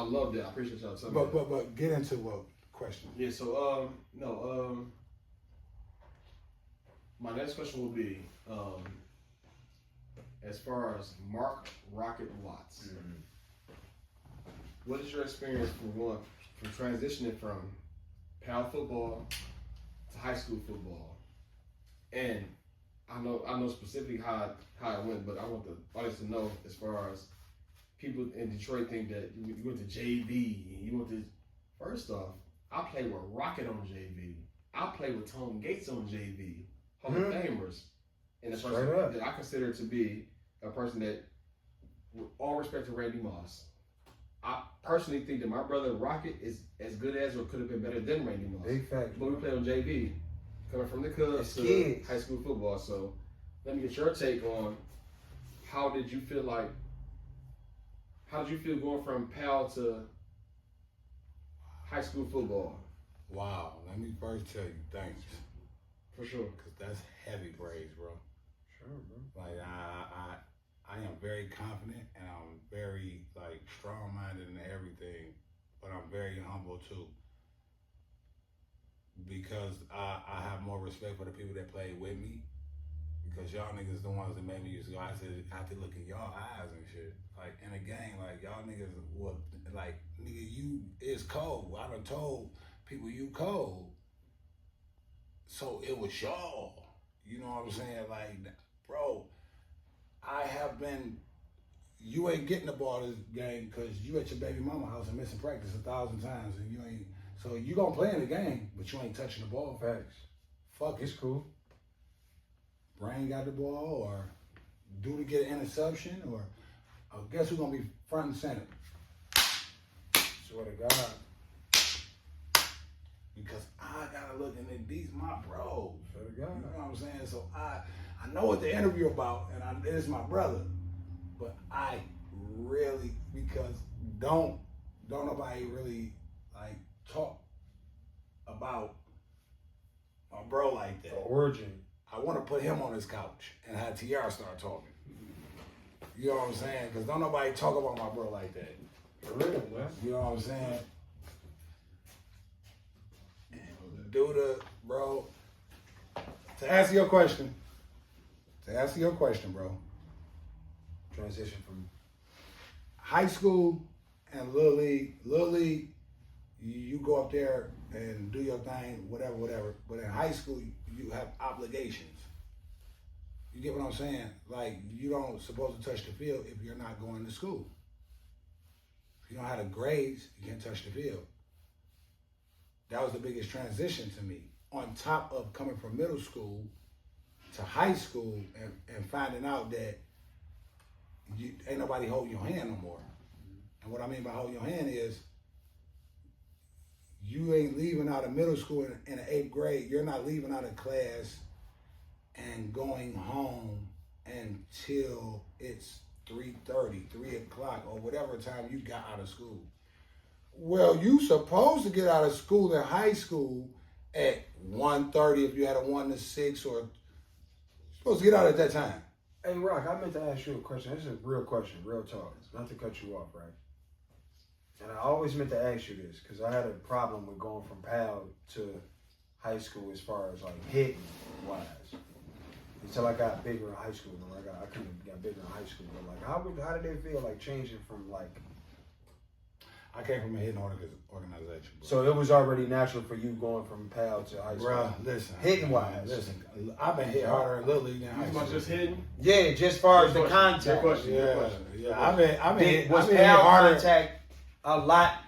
love that. I appreciate y'all telling me. me. But get into what question? Yeah. So my next question will be as far as Mark Rocket Watts. What is your experience from transitioning from PAL football to high school football? And I know specifically how it went, but I want the audience to know as far as people in Detroit think that you went to JV and you went to. First off, I played with Rocket on JV. I played with Tone Gates on JV, Hall of Famers, and the person that I consider to be a person that, with all respect to Randy Moss, I personally think that my brother Rocket is as good as or could have been better than Randy Moss. Big fact. But we played on JV, coming from the Cubs to high school football. So let me get your take on how did you feel going from PAL to high school football? Wow. Let me first tell you thanks. For sure. Because that's heavy praise, bro. Sure, bro. Like, I am very confident and I'm very, like, strong-minded in everything, but I'm very humble, too. Because I have more respect for the people that played with me. Because y'all niggas the ones that made me used to go. I have to look in y'all eyes and shit. Like, in a game, like, y'all niggas would, like, nigga, you is cold. I done told people you cold. So it was y'all. You know what I'm saying? Like, bro, I have been, you ain't getting the ball this game because you at your baby mama house and missing practice 1,000 times and you ain't, so you gonna play in the game, but you ain't touching the ball. Facts. Fuck, it's cool. Brain got the ball, or do to get an interception, or guess who's gonna be front and center? Swear to God. Because I gotta look in these my bros. Swear to God. You know what I'm saying? So I know what the interview about, and it's my brother. But I really, because don't nobody really like talk about my bro like that. The origin. I want to put him on his couch and have TR start talking. You know what I'm saying? Because don't nobody talk about my bro like that. For real, man. You know what I'm saying? Duda, bro, to answer your question, bro, Transition from high school and Little League, you go up there and do your thing, whatever. But in high school, you have obligations. You get what I'm saying? Like, you don't supposed to touch the field if you're not going to school. If you don't have the grades, you can't touch the field. That was the biggest transition to me. On top of coming from middle school to high school and finding out that ain't nobody holding your hand no more. And what I mean by holding your hand is you ain't leaving out of middle school in the 8th grade. You're not leaving out of class and going home until it's 3:30, 3 o'clock, or whatever time you got out of school. Well, you supposed to get out of school in high school at 1:30 if you had a 1 to 6, or you're supposed to get out at that time. Hey, Rock, I meant to ask you a question. This is a real question, real talk. Not to cut you off, right? And I always meant to ask you this because I had a problem with going from PAL to high school as far as like hitting wise. Until I got bigger in high school. I couldn't have got bigger in high school. But like, how did they feel like changing from like? I came from a hitting organization. Bro. So it was already natural for you going from PAL to high school. Bruh, listen. Hitting wise. Listen, I've been hit harder in Little League than high school. Just hitting? Yeah, just as far as the contact. Yeah. I've been hit PAL harder. Contact a lot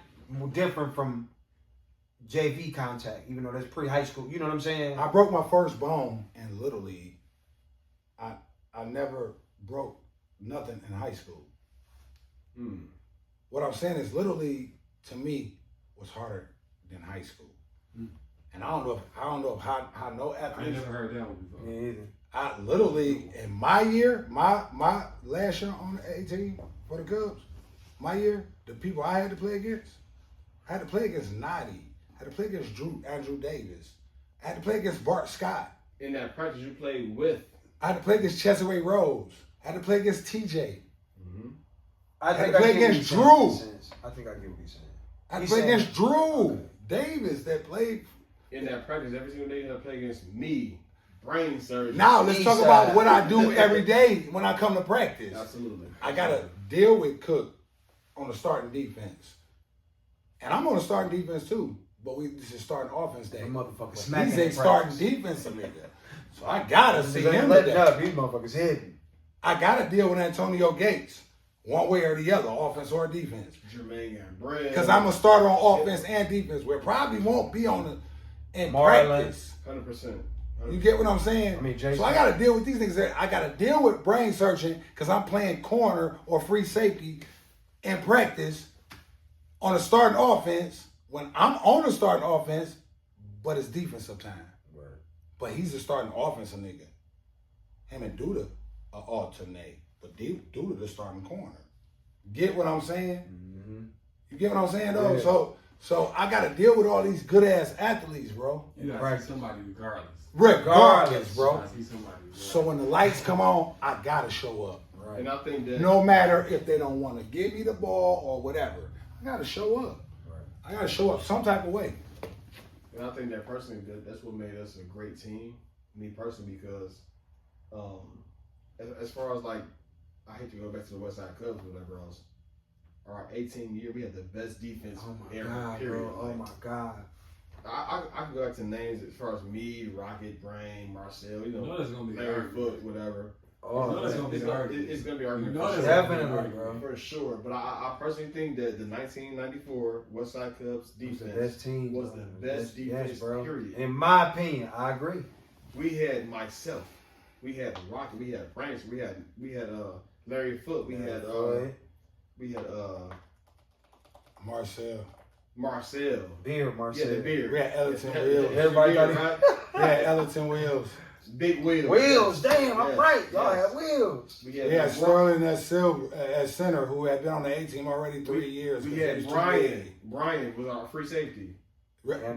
different from JV contact, even though that's pre-high school. You know what I'm saying? I broke my first bone in Little League. I never broke nothing in high school. What I'm saying is Little League to me was harder than high school. And I don't know if how no athletes. I never heard that one before. Me either. I Little League in my year, my last year on the 18 for the Cubs, my year, the people I had to play against, I had to play against Noddy. I had to play against Andrew Davis. I had to play against Bart Scott. In that practice you played with? I had to play against Chesapeake Rose. I had to play against TJ. I had think to play I get what against he's saying, in Drew. a sense. I think I get what he's saying. I had to He's play saying- against Drew Okay. Davis that played. In that practice, every single day, you have to play against me, brain surgery. Now let's talk East about side. what I do every day when I come to practice. Absolutely. I gotta deal with Cook on the starting defense, and I'm on the starting defense too. But this is starting offense day. That motherfucker smacking He's a in starting practice. defensive nigga, so I gotta see They him letting today. up. These motherfuckers hidden. I gotta deal with Antonio Gates, one way or the other, offense or defense. Jermaine got bread. Because I'm a starter on offense and defense, where probably won't be on the in Marlon. practice. 100%. You get what I'm saying? I mean, Jason. So I got to deal with these niggas. I got to deal with brain searching because I'm playing corner or free safety in practice on a starting offense when I'm on the starting offense, but it's defensive time. Right. But he's a starting offensive nigga. Him and Duda are alternate, but Duda the starting corner. Get what I'm saying? Mm-hmm. You get what I'm saying though? Yeah. So I got to deal with all these good ass athletes, bro. You gotta see somebody regardless. Regardless, You bro. gotta see somebody regardless. So when the lights come on, I gotta show up. Right. And I think that No matter if they don't want to give me the ball or whatever, I gotta show up. Right. I gotta show up some type of way. And I think that personally, that's what made us a great team. Me personally, because as far as like, I hate to go back to the West Side Cubs or whatever else. Our 18 year, we had the best defense Oh my ever. god, period. bro. Oh Like, my god. I can go back to names as far as Meade, Rocket, Brain, Marcel. You You know know, there's gonna be Larry argument. Foot, whatever. Oh, You know there's man. gonna be It's gonna, argument. it's gonna be argument. You know for there's sure. gonna be Definitely, argument. bro. For sure, but I personally think that the 1994 West Side Cubs It was defense the best team. was bro. the best defense, yes, bro. period. In my opinion, I agree. We had myself, we had Rocket, we had Franks, we had Larry Foot, we had Marcel. Marcel. Beard, Marcel. Yeah, the beard. We had Ellington The- Wills. Everybody beard, thought right? We had Ellington Wills. Big wheels. Wheels, damn, I'm Yes, right. Y'all yes. had wheels. We We had, had Sterling at Silver at center, who had been on the A team already 3 years. We 'cause had he was too Brian. big. Brian was our free safety.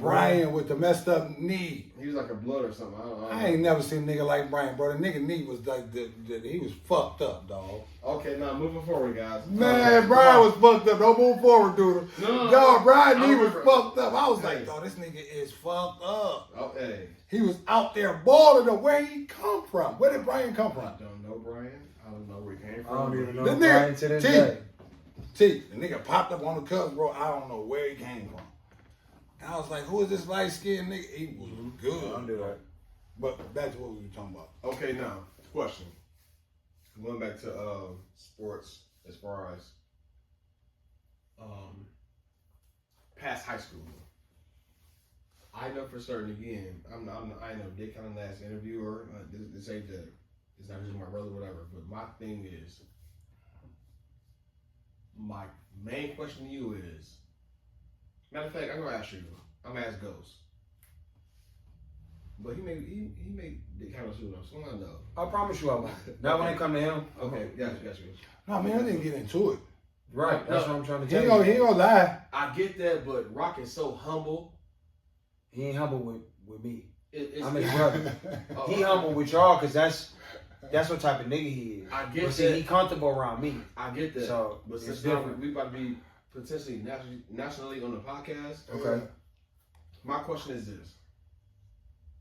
Brian with the messed up knee. He was like a blood or something. I don't know. I ain't never seen a nigga like Brian, bro. The nigga knee was like he was fucked up, dog. Okay, now moving forward, guys. Man, Brian was fucked up. Don't move forward, dude. No, Dog, Brian I knee was remember- fucked up. I was Hey. like, dog, this nigga is fucked up. Okay. He was out there balling up. Where he come from? Where did Brian come I from? don't know Brian. I don't know where he came I from. don't even know The Brian nigga- to this T. day. T, the nigga popped up on the Cubs, bro. I don't know where he came from. And I was like, who is this light skinned nigga? He was good. I don't do that. But back to what we were talking about. Okay, now question. Going back to sports, as far as past high school. I know for certain. Again, I ain't no dick kind of nasty interviewer. This ain't that. It's not just my brother, whatever. But my thing is, my main question to you is. Matter of fact, I'm gonna ask you. I'm gonna ask Ghost. But he may dick kind of shoot up. So I know. I promise you I won't. Not when it come to him. Okay, got you. No, man, I didn't get into it. Right, that's what I'm trying to He tell ain't you. gonna lie. I get that, but Rock is so humble. He ain't humble with me. It's, I'm his brother. Oh, He humble with y'all because that's what type of nigga he is. I get But see, that. he comfortable around me. I get that. So, but it's since now different. we about to be potentially nationally on the podcast, Okay. my question is this.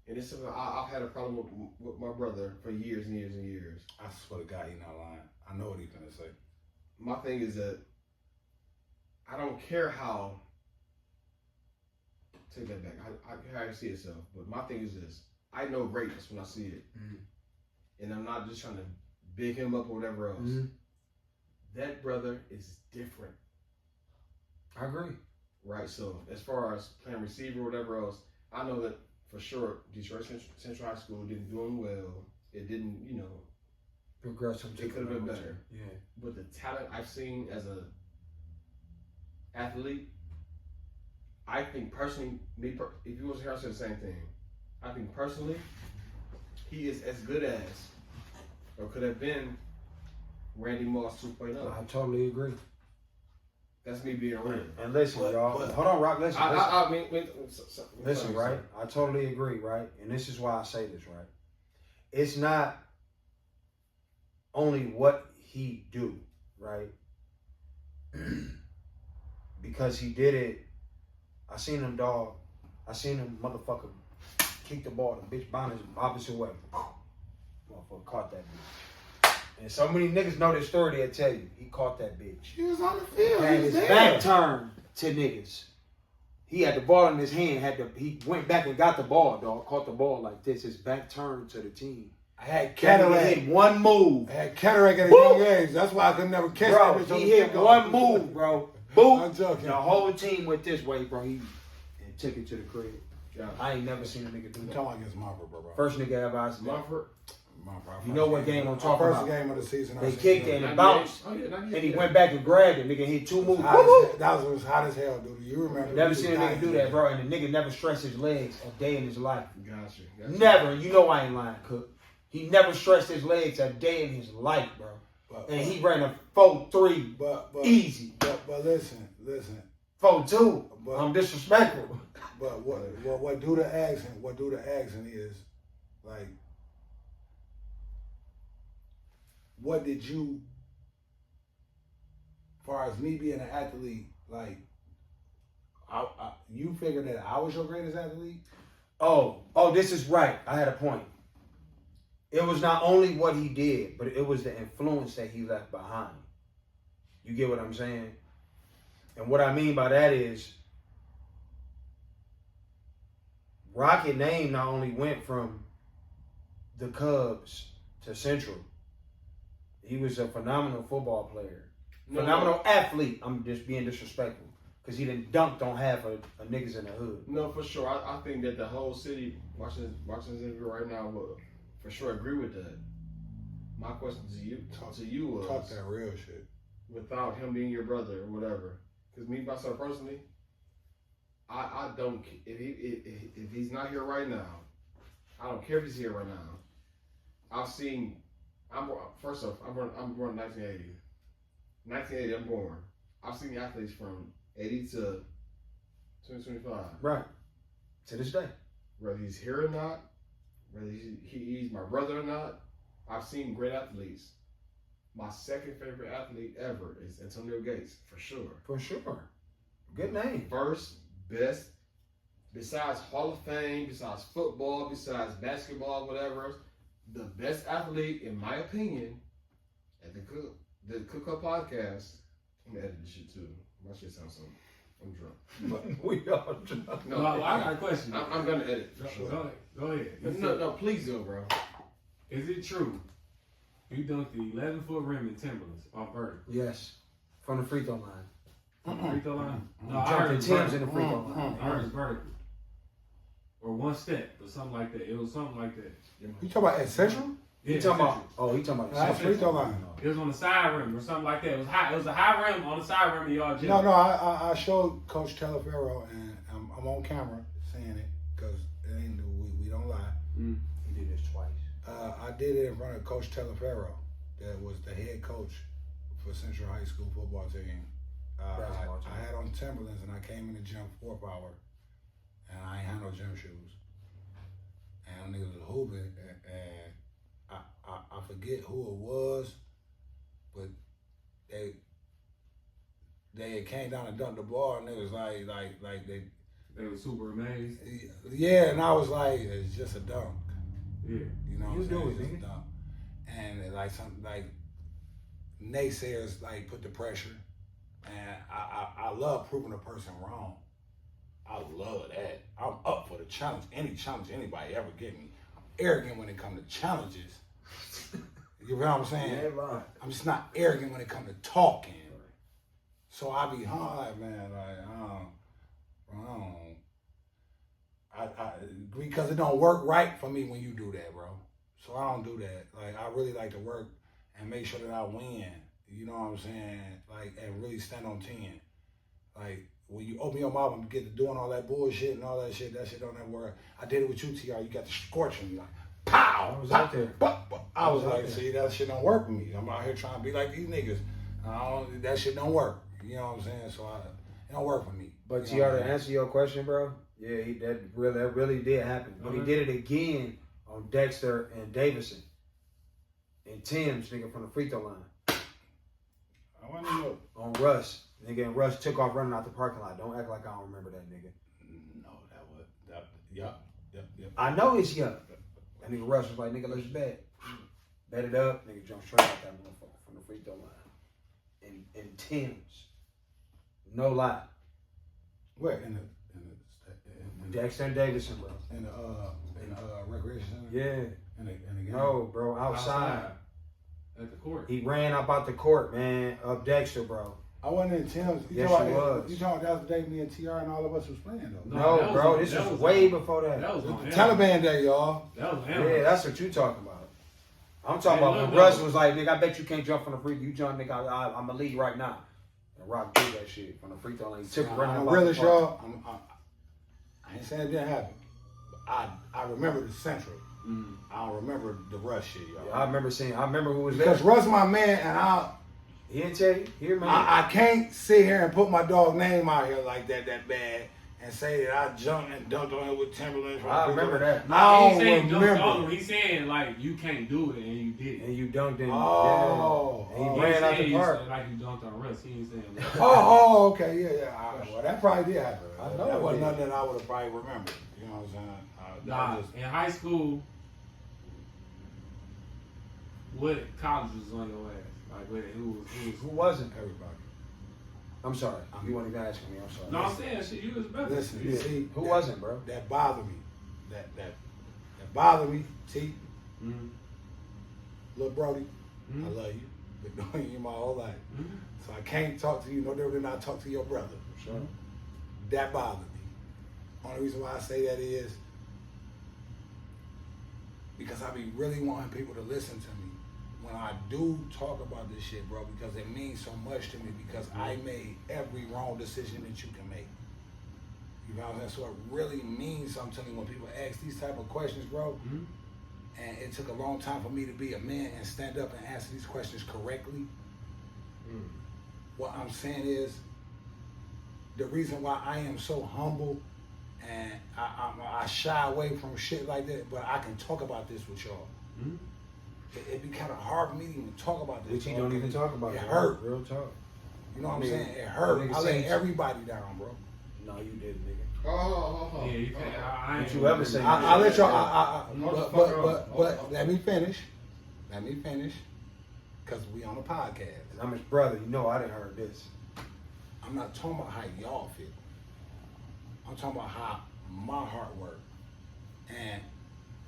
And this is something I've had a problem with my brother for years and years and years. I swear to God, he not lying. I know what he's gonna say. My thing is that I don't care how. Take that back. I care how you see yourself. But my thing is this. I know greatness when I see it. Mhm. And I'm not just trying to big him up or whatever else. Mhm. That brother is different. I agree. Right? So as far as playing receiver or whatever else, I know that for sure Detroit Central High School didn't do him well. It didn't, Progress him. It could've been better. Yeah. but the talent I've seen as a athlete, I think personally, if you was here, I'd say the same thing. I think personally, he is as good as, or could have been, Randy Moss 2.0. I totally agree. That's me being real. And listen, But- y'all. but- Hold on, Rock. Listen. listen. I mean, Listen, right? I totally agree, right? And this is why I say this, right? It's not only what he do, right? because he did it. I seen him, dog. I seen him, motherfucker, kick the ball. The bitch bounced his opposite way. Motherfucker caught that bitch. And so many niggas know this story. They'll tell you he caught that bitch. He was on the field. Had He was his there. back turned to niggas. He had the ball in his hand. He went back and got the ball, dog. Caught the ball like this. His back turned to the team. I had Cataract cataract. hit one move. I had cataract at a Woo! young age. That's why I could never catch Bro, that bitch on he the hit kickoff. one move, bro. Boom. I'm joking. The whole team went this way, bro. He and took it to the crib. Yeah. I ain't never seen a nigga do I'm that. talking against Mumford, bro. First nigga ever I seen. Mumford. You know what game I'm talking First about. game of the season. They I seen kicked him. it and it bounced. Oh, yeah, 98, And he yeah. went back and grabbed it. Nigga hit two moves. That was hot as hell, dude. You remember? Never We seen a was nigga dying do to that, bro. And the nigga never stretched his legs a day in his life. Gotcha. Never. You know I ain't lying, Cook. He never stretched his legs a day in his life, bro. But, And he ran a 4-3 but easy. But listen. 4-2. But- I'm disrespectful. But what do the accent is like. What did you, as far as me being an athlete, like, you figured that I was your greatest athlete? Oh, this is right. I had a point. It was not only what he did, but it was the influence that he left behind. You get what I'm saying? And what I mean by that is, Rocket name not only went from the Cubs to Central. He was a phenomenal football player. Phenomenal athlete. I'm just being disrespectful. Because he done dunked on half of niggas in the hood. No, for sure. I think that the whole city watching this interview right now will for sure agree with that. My question to you was Talk that real shit. without him being your brother or whatever. Because me myself personally, I don't if he's not here right now, I don't care if he's here right now. First off, I'm born in 1980. 1980, I'm born. I've seen the athletes from 80 to 2025. Right. To this day. Whether he's here or not, whether he's my brother or not, I've seen great athletes. My second favorite athlete ever is Antonio Gates, for sure. For sure. Good name. First, best, besides Hall of Fame, besides football, besides basketball, whatever, the best athlete, in my opinion, at the Cook Up podcast. I'm gonna edit this shit too. My shit sounds so. I'm drunk. But We all drunk. no, Well, I got a question. I'm gonna edit for sure. Go ahead. No, please go, bro. Is it true you dunked the 11-foot rim in Timberlands off vertical? Yes. From the free throw line. Free throw line? No, I Jumping heard it's Tim's in vertical. the free throw line. I heard it's vertical. Or one step or something like that. It was something like that. You talking about at Central? He Yeah, talking about, he talking about That's free throw line. it was on the side rim or something like that. It was high. It was a high rim on the side rim of y'all gym. No, I showed Coach Teleferro, and I'm on camera saying it because it ain't we don't lie. He did this twice. I did it in front of Coach Teleferro, that was the head coach for Central High School football team. Basketball team. I had on Timberlands, and I came in the gym 4th hour, and I ain't had no gym shoes. And niggas was hooping, and I forget who it was, but they came down and dunked the ball, and it was like They were super amazed. yeah, and I was like, it's just a dunk. Yeah. You know what You I'm do saying? it, It's just nigga. a dunk. And like some like naysayers like put the pressure, and I love proving a person wrong. I love that. I'm up for the challenge. Any challenge anybody ever give me. I'm arrogant when it comes to challenges. You know what I'm saying? Yeah, right. I'm just not arrogant when it comes to talking. So I be like, man, because it don't work right for me when you do that, bro. So I don't do that. Like, I really like to work and make sure that I win. You know what I'm saying? Like, and really stand on 10. Like, when you open your mouth and get to doing all that bullshit and all that shit don't ever work. I did it with you, TR. You got the scorching. Like, pow! I was pow, out there. I was like, out there. see, that shit don't work for me. I'm out here trying to be like these niggas. That shit don't work. You know what I'm saying? So it don't work for me. But You know TR, what to I mean? answer your question, bro, yeah, that really did happen. But he did it again on Dexter and Davison. And Tim's, nigga, from the free throw line. I want to know. On Russ. Nigga, and Russ took off running out the parking lot. Don't act like I don't remember that nigga. No, yep. I know it's young. That nigga Russ was like, nigga, let's bet. Bet it up. Nigga jumped straight out that motherfucker from the free throw line. In Tim's. No lie. Where? In Dexter and Davidson, bro. the recreation center? Yeah. In the game? No, bro. Outside. At the court. He ran up out the court, man. Up Dexter, bro. I wasn't in Tim's. Yes, you was. You talking that was the day me and TR and all of us was playing though. No, that No, was bro. on- This that was was way on- before that. That was on The Amherst. Taliban day, y'all. That was Yeah, Amherst. that's what you talking about. I'm talking Hey, about look, when no. Russ was like, nigga, I bet you can't jump from the free. You jump, nigga. I'm a lead right now. And Rock did that shit from the free throw line. He took it running I'm up out really the park. sure. I ain't saying it didn't happen. But I remember the Central. Mm. I don't remember the Rush shit, y'all. Yeah, I remember who was there. Because Russ my man, and He didn't tell you. He remember. I can't sit here and put my dog name out here like that bad and say that I jumped and dunked on him with Timberlands. I remember that. I He's saying don't don't remember. He's saying like you can't do it and you did it. And you dunked in. Oh. Yeah. And He he ran out saying the you park. said like you dunked on Russ. He ain't saying that. Oh, okay, yeah. All right, well, that probably did happen. I know that it wasn't did. nothing that I would have probably remembered. You know what I'm saying? Nah, That was- in high school, what college was on your ass? Like who was Who wasn't? everybody. I'm sorry. You weren't even asking me. I'm sorry. No, I'm saying shit. You was better. Listen, Yeah. see, Who that- wasn't, bro? That bothered me. That bothered me. See, Mm-hmm. little Brody, Mhm. I love you. Been knowing you my whole life. Mm-hmm. So I can't talk to you no different than I talk to your brother. Sure. That bothered me. Only reason why I say that is because I be really wanting people to listen to me when I do talk about this shit, bro, because it means so much to me because I made every wrong decision that you can make. You know what I'm saying? So it really means something to me when people ask these type of questions, bro. Mm-hmm. And it took a long time for me to be a man and stand up and answer these questions correctly. Mm. What I'm saying is, the reason why I am so humble and I shy away from shit like that, but I can talk about this with y'all. Mm-hmm. It'd be kind of hard for me to even talk about this. Which you bro. don't even talk about. It bro. hurt. Real talk. You know what I'm Nigga, saying? It hurt. nigga I let saying- everybody down, bro. No, you didn't, nigga. Oh, Yeah, you can't. I ain't Did you ever say I let y'all. Motherfucker. But let me finish. Let me finish. Cause we on a podcast. I'm his brother. You know I didn't heard this. I'm not talking about how y'all feel. I'm talking about how my heart worked. And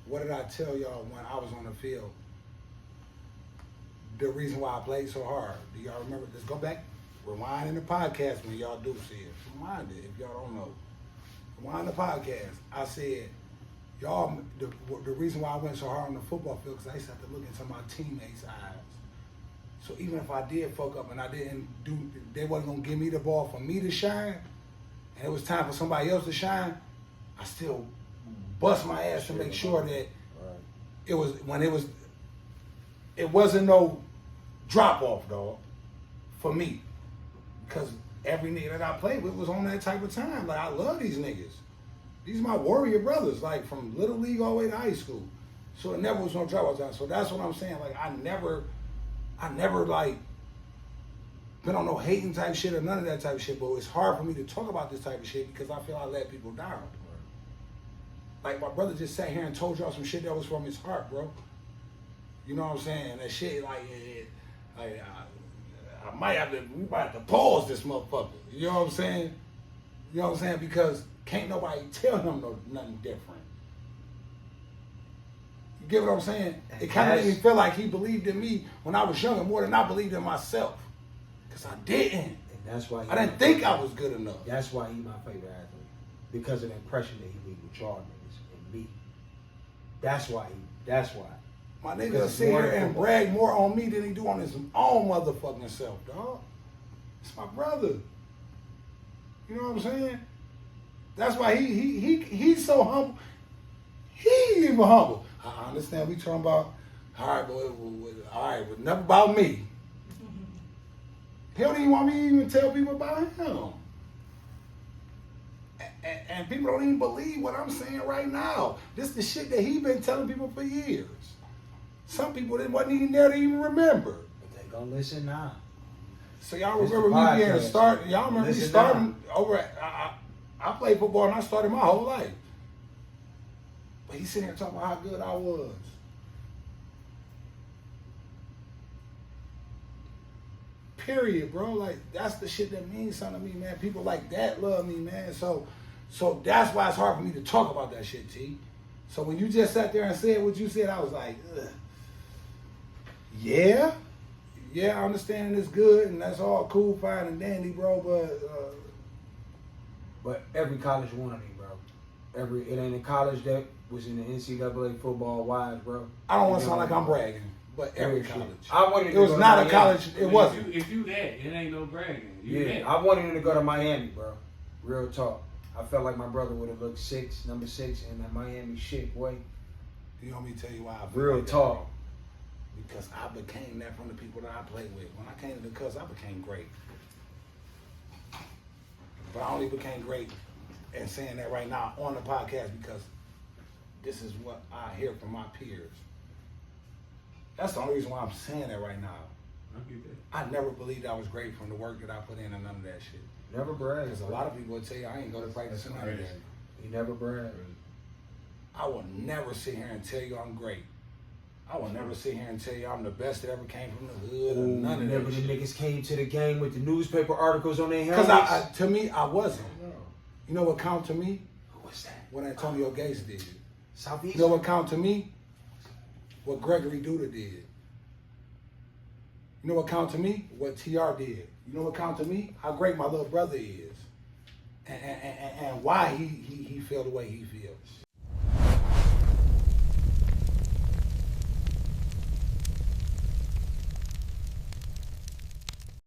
what did I tell y'all when I was on the field? The reason why I played so hard. Do y'all remember? Let's go back. Rewind in the podcast when y'all do see it. Rewind it if y'all don't know. Rewind the podcast. I said, y'all, the reason why I went so hard on the football field because I used to have to look into my teammates' eyes. So even if I did fuck up and I didn't do, they wasn't gonna give me the ball for me to shine, and it was time for somebody else to shine, I still bust my ass to make sure that Right. it was when it wasn't no drop off, dog, for me. Because every nigga that I played with was on that type of time. Like I love these niggas. These my warrior brothers, like from little league all the way to high school. So it never was no drop off time. So that's what I'm saying. Like I never like been on no hating type shit or none of that type of shit. But it's hard for me to talk about this type of shit because I feel I let people down. Like my brother just sat here and told y'all some shit that was from his heart, bro. You know what I'm saying? That shit, I might have to, we might have to pause this motherfucker. You know what I'm saying? You know what I'm saying? Because can't nobody tell him nothing different. You get what I'm saying? It kind of made me feel like he believed in me when I was younger more than I believed in myself. Because I didn't. And that's why I didn't think I was good enough. That's why he's my favorite athlete. Because of the impression that he made with y'all niggas and me. That's why. My nigga Because sit more here than and football. brag more on me than he do on his own motherfucking self, dog. It's my brother. You know what I'm saying? That's why he's so humble. He ain't even humble. I understand we talking about, all right, but never about me. He don't even want me to even tell people about him. And people don't even believe what I'm saying right now. This is the shit that he been telling people for years. Some people that wasn't even there to even remember. But they gonna listen now. So y'all This the remember me being a podcast. start? Y'all remember me Listen starting over at, I played football and I started my whole life. But he's sitting here talking about how good I was. Period, bro. Like, that's the shit that means something to me, man. People like that love me, man. So that's why it's hard for me to talk about that shit, T. So when you just sat there and said what you said, I was like, ugh. Yeah, I understand it's good and that's all cool, fine and dandy, bro. But every college wanted me, bro. It ain't a college that was in the NCAA football wise, bro. I don't want to sound like I'm bragging, but every college. I wanted It was not a college. It wasn't. If you that, it ain't no bragging. You Yeah, that. I wanted him to go to Miami, bro. Real talk. I felt like my brother would have looked number six in that Miami shit, boy. You want me to tell you why I feel Real like that, talk. bro? Because I became that from the people that I played with. When I came to the Cubs, I became great. But I only became great and saying that right now on the podcast because this is what I hear from my peers. That's the only reason why I'm saying that right now. I get that. I never believed I was great from the work that I put in and none of that shit. Never bragged. Because a lot of people would tell you I ain't go to practice and none of that. He never bragged. I will never sit here and tell you I'm great. I will never sit here and tell you I'm the best that ever came from the hood or none of Remember that the shit. niggas came to the game with the newspaper articles on their Because helmets? to me, I wasn't. You know what counted to me? Who was that? What Antonio Gates did. Southeast? You know what counted to me? What Gregory Duda did. You know what counted to me? What TR did. You know what counted to me? How great my little brother is. And why he feel the way he feels.